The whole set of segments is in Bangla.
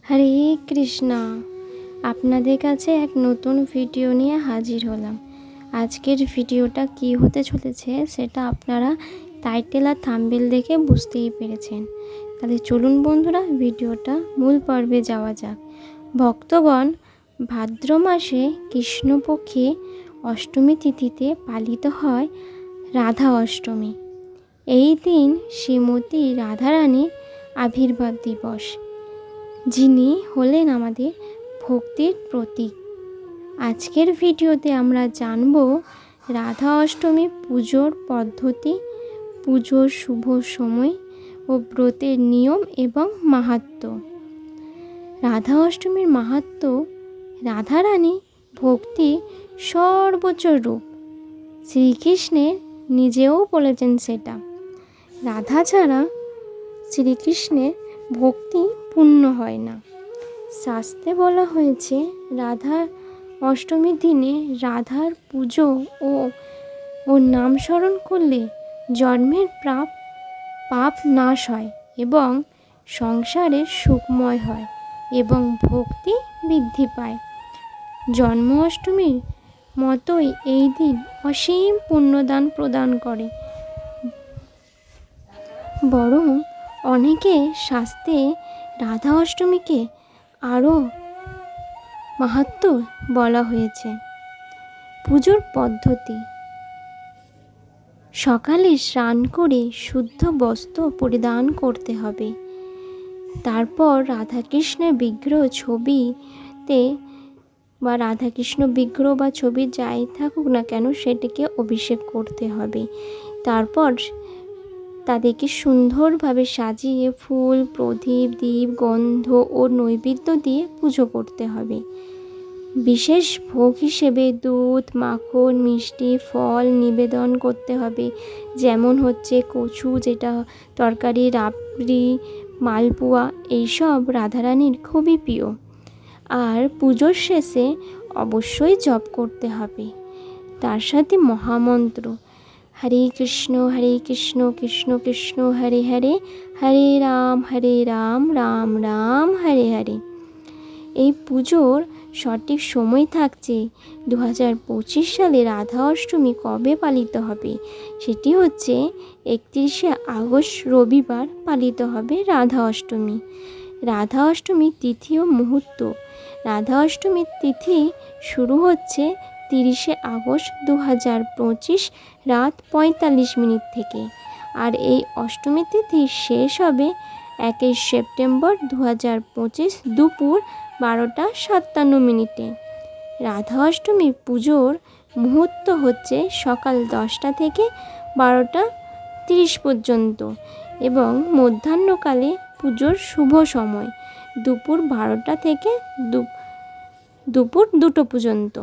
হরে কৃষ্ণা, আপনাদের কাছে এক নতুন ভিডিও নিয়ে হাজির হলাম। আজকের ভিডিওটা কি হতে চলেছে সেটা আপনারা টাইটেল আর থাম্বনেল দেখে বুঝতেই পেরেছেন। তাহলে চলুন বন্ধুরা, ভিডিওটা মূল পর্বে যাওয়া যাক। ভক্তগণ, ভাদ্র মাসে কৃষ্ণপক্ষে অষ্টমী তিথিতে পালিত হয় রাধা অষ্টমী। এই দিন শ্রীমতী রাধারানীর আবির্ভাব দিবস, যিনি হলেন আমাদের ভক্তির প্রতীক। আজকের ভিডিওতে আমরা জানব রাধা অষ্টমী পুজোর পদ্ধতি, পুজোর শুভ সময় ও ব্রতের নিয়ম এবং মাহাত্ম্য। রাধা অষ্টমীর মাহাত্ম্য: রাধারানী ভক্তি সর্বোচ্চ রূপ। শ্রীকৃষ্ণের নিজেও বলেছেন সেটা। রাধা ছাড়া শ্রীকৃষ্ণের ভক্তি পূর্ণ হয় না। শাস্ত্রে বলা হয়েছে, রাধা অষ্টমীর দিনে রাধার পুজো ও নাম স্মরণ করলে জন্মের পাপ নাশ হয় এবং সংসারে সুখময় হয় এবং ভক্তি বৃদ্ধি পায়। জন্ম অষ্টমীর মতোই এই দিন অসীম পুণ্যদান প্রদান করে। বরং অনেকে শাস্ত্রে রাধা অষ্টমীকে আরও মাহাত্ম্য বলা হয়েছে। পুজোর পদ্ধতি: সকালে স্নান করে শুদ্ধ বস্ত্র পরিধান করতে হবে। তারপর রাধাকৃষ্ণের বিগ্রহ ছবিতে বা রাধাকৃষ্ণ বিগ্রহ বা ছবি যাই থাকুক না কেন, সেটিকে অভিষেক করতে হবে। তারপর তাদেরকে সুন্দরভাবে সাজিয়ে ফুল, প্রদীপ, দীপ, গন্ধ ও নৈবেদ্য দিয়ে পুজো করতে হবে। বিশেষ ভোগ হিসেবে দুধ, মাখন, মিষ্টি, ফল নিবেদন করতে হবে। যেমন হচ্ছে কচু, যেটা তরকারি, রাবড়ি, মালপোয়া, এইসব রাধারানীর খুবই প্রিয়। আর পুজোর শেষে অবশ্যই জপ করতে হবে। তার সাথে মহামন্ত্র হরে কৃষ্ণ কৃষ্ণ কৃষ্ণ হরে হরে, হরে রাম রাম রাম হরে হরে। এই পুজোর সঠিক সময় থাকছে 2025 সালে রাধা অষ্টমী কবে পালিত হবে, সেটি হচ্ছে 31শে আগস্ট রবিবার পালিত হবে রাধা অষ্টমী। রাধা অষ্টমীর তিথি ও মুহূর্ত: রাধা অষ্টমীর তিথি শুরু হচ্ছে 30শে আগস্ট 2025 রাত 45 মিনিট থেকে, আর এই অষ্টমী তিথি শেষ হবে 21 সেপ্টেম্বর 2025 দুপুর 12টা 57 মিনিটে। রাধা অষ্টমী পুজোর মুহূর্ত হচ্ছে সকাল 10টা থেকে 12টা 30 পর্যন্ত এবং মধ্যাহ্নকালে পুজোর শুভ সময় দুপুর 12টা থেকে দুপুর 2টো পর্যন্ত।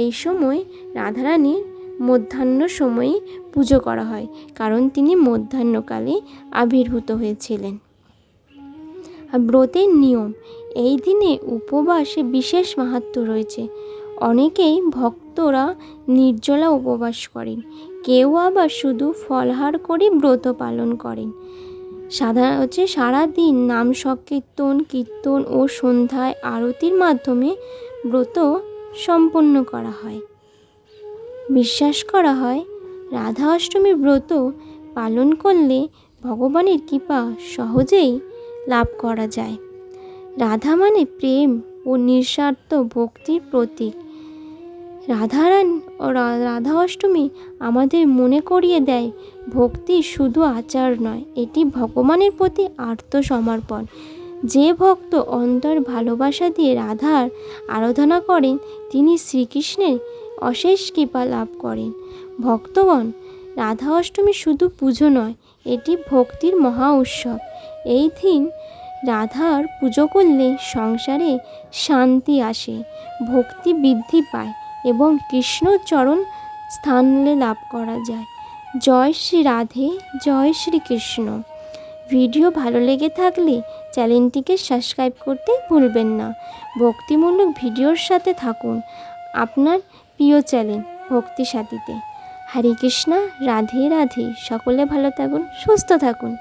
এই সময় রাধারানীর মধ্যাহ্ন সময়ে পুজো করা হয়, কারণ তিনি মধ্যাহ্নকালে আবির্ভূত হয়েছিলেন। ব্রতের নিয়ম: এই দিনে উপবাসে বিশেষ মাহাত্ম্য রয়েছে। অনেকেই ভক্তরা নির্জলা উপবাস করেন, কেউ আবার শুধু ফলাহার করে ব্রত পালন করেন। সারাদিন নাম সংকীর্তন, কীর্তন ও সন্ধ্যায় আরতির মাধ্যমে ব্রত সম্পন্ন করা হয়। বিশ্বাস করা হয়, রাধা অষ্টমীর ব্রত পালন করলে ভগবানের কৃপা সহজেই লাভ করা যায়। রাধা মানে প্রেম ও নিঃস্বার্থ ভক্তির প্রতীক। রাধা অষ্টমী আমাদের মনে করিয়ে দেয়, ভক্তি শুধু আচার নয়, এটি ভগবানের প্রতি আত্মসমর্পণ। যে ভক্ত অন্তর ভালোবাসা দিয়ে রাধার আরাধনা করেন, তিনি শ্রীকৃষ্ণের অশেষ কৃপা লাভ করেন। ভক্তগণ, রাধা অষ্টমী শুধু পুজো নয়, এটি ভক্তির মহা উৎসব। এই দিন রাধার পুজো করলে সংসারে শান্তি আসে, ভক্তি বৃদ্ধি পায় এবং কৃষ্ণ চরণ স্থান লাভ করা যায়। জয় শ্রী রাধে, জয় শ্রী কৃষ্ণ। ভিডিও ভালো লেগে থাকলে চ্যানেলটিকে সাবস্ক্রাইব করতে ভুলবেন না। ভক্তিমূলক ভিডিওর সাথে থাকুন আপনার প্রিয় চ্যানেল ভক্তি সাথীতে। হরে কৃষ্ণা, রাধে রাধে। সকলে ভালো থাকুন, সুস্থ থাকুন।